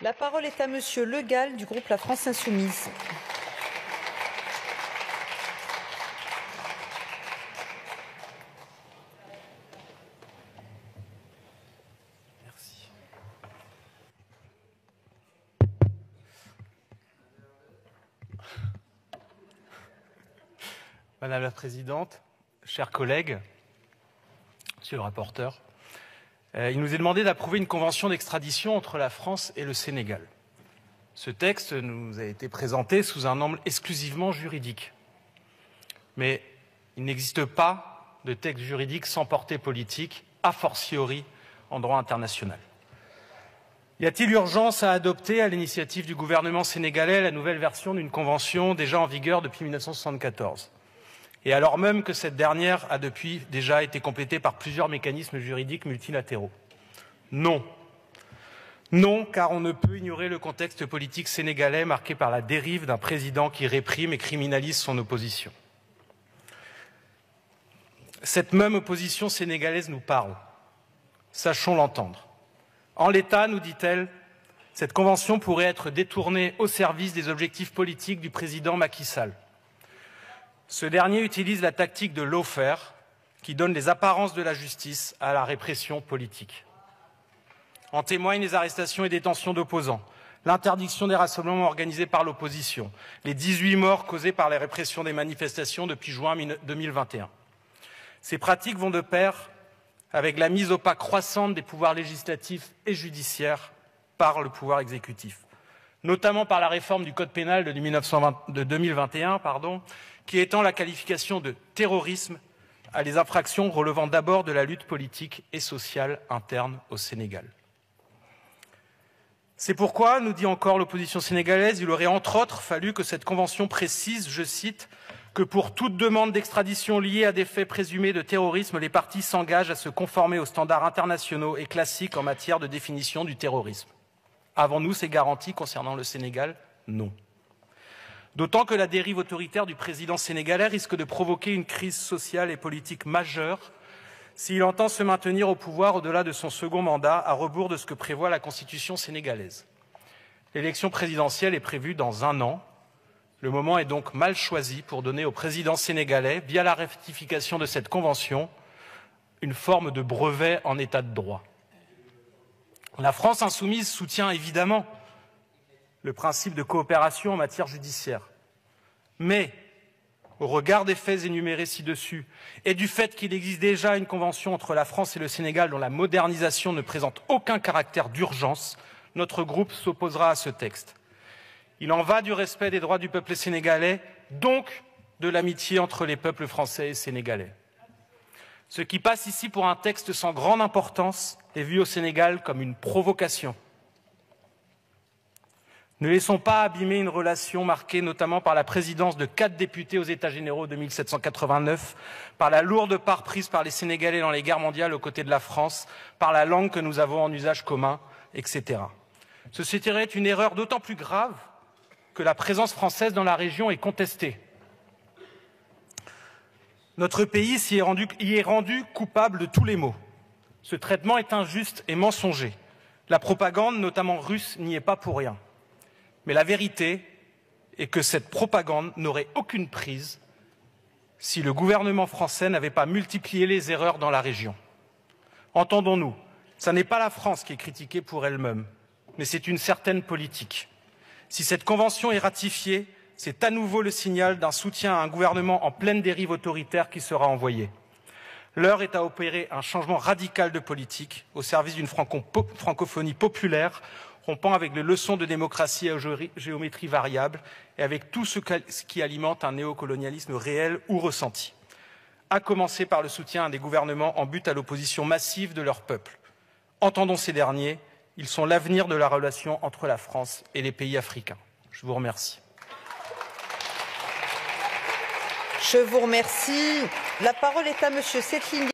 La parole est à Monsieur Le Gall du groupe La France Insoumise. Madame la Présidente, chers collègues, Monsieur le rapporteur, il nous est demandé d'approuver une convention d'extradition entre la France et le Sénégal. Ce texte nous a été présenté sous un angle exclusivement juridique. Mais il n'existe pas de texte juridique sans portée politique, a fortiori en droit international. Y a-t-il urgence à adopter, à l'initiative du gouvernement sénégalais, la nouvelle version d'une convention déjà en vigueur depuis 1974 ? Et alors même que cette dernière a depuis déjà été complétée par plusieurs mécanismes juridiques multilatéraux. Non. Non, car on ne peut ignorer le contexte politique sénégalais marqué par la dérive d'un président qui réprime et criminalise son opposition. Cette même opposition sénégalaise nous parle. Sachons l'entendre. En l'état, nous dit-elle, cette convention pourrait être détournée au service des objectifs politiques du président Macky Sall. Ce dernier utilise la tactique de lawfare qui donne les apparences de la justice à la répression politique. En témoignent les arrestations et détentions d'opposants, l'interdiction des rassemblements organisés par l'opposition, les 18 morts causés par les répressions des manifestations depuis juin 2021. Ces pratiques vont de pair avec la mise au pas croissante des pouvoirs législatifs et judiciaires par le pouvoir exécutif, notamment par la réforme du Code pénal de 2021, qui étend la qualification de terrorisme à les infractions relevant d'abord de la lutte politique et sociale interne au Sénégal. C'est pourquoi, nous dit encore l'opposition sénégalaise, il aurait entre autres fallu que cette convention précise, je cite, que pour toute demande d'extradition liée à des faits présumés de terrorisme, les parties s'engagent à se conformer aux standards internationaux et classiques en matière de définition du terrorisme. Avons-nous ces garanties concernant le Sénégal? Non. D'autant que la dérive autoritaire du président sénégalais risque de provoquer une crise sociale et politique majeure s'il entend se maintenir au pouvoir au-delà de son second mandat, à rebours de ce que prévoit la Constitution sénégalaise. L'élection présidentielle est prévue dans 1 an. Le moment est donc mal choisi pour donner au président sénégalais, via la ratification de cette convention, une forme de brevet en état de droit. La France insoumise soutient évidemment le principe de coopération en matière judiciaire. Mais, au regard des faits énumérés ci-dessus et du fait qu'il existe déjà une convention entre la France et le Sénégal dont la modernisation ne présente aucun caractère d'urgence, notre groupe s'opposera à ce texte. Il en va du respect des droits du peuple sénégalais, donc de l'amitié entre les peuples français et sénégalais. Ce qui passe ici pour un texte sans grande importance est vu au Sénégal comme une provocation. Ne laissons pas abîmer une relation marquée notamment par la présidence de 4 députés aux États généraux de 1789, par la lourde part prise par les Sénégalais dans les guerres mondiales aux côtés de la France, par la langue que nous avons en usage commun, etc. Ce serait une erreur d'autant plus grave que la présence française dans la région est contestée. Notre pays y est rendu coupable de tous les maux. Ce traitement est injuste et mensonger. La propagande, notamment russe, n'y est pas pour rien. Mais la vérité est que cette propagande n'aurait aucune prise si le gouvernement français n'avait pas multiplié les erreurs dans la région. Entendons-nous, ce n'est pas la France qui est critiquée pour elle-même, mais c'est une certaine politique. Si cette convention est ratifiée, c'est à nouveau le signal d'un soutien à un gouvernement en pleine dérive autoritaire qui sera envoyé. L'heure est à opérer un changement radical de politique au service d'une francophonie populaire, rompant avec les leçons de démocratie à géométrie variable et avec tout ce qui alimente un néocolonialisme réel ou ressenti. À commencer par le soutien à des gouvernements en but à l'opposition massive de leur peuple. Entendons ces derniers, ils sont l'avenir de la relation entre la France et les pays africains. Je vous remercie. Je vous remercie. La parole est à Monsieur Settling.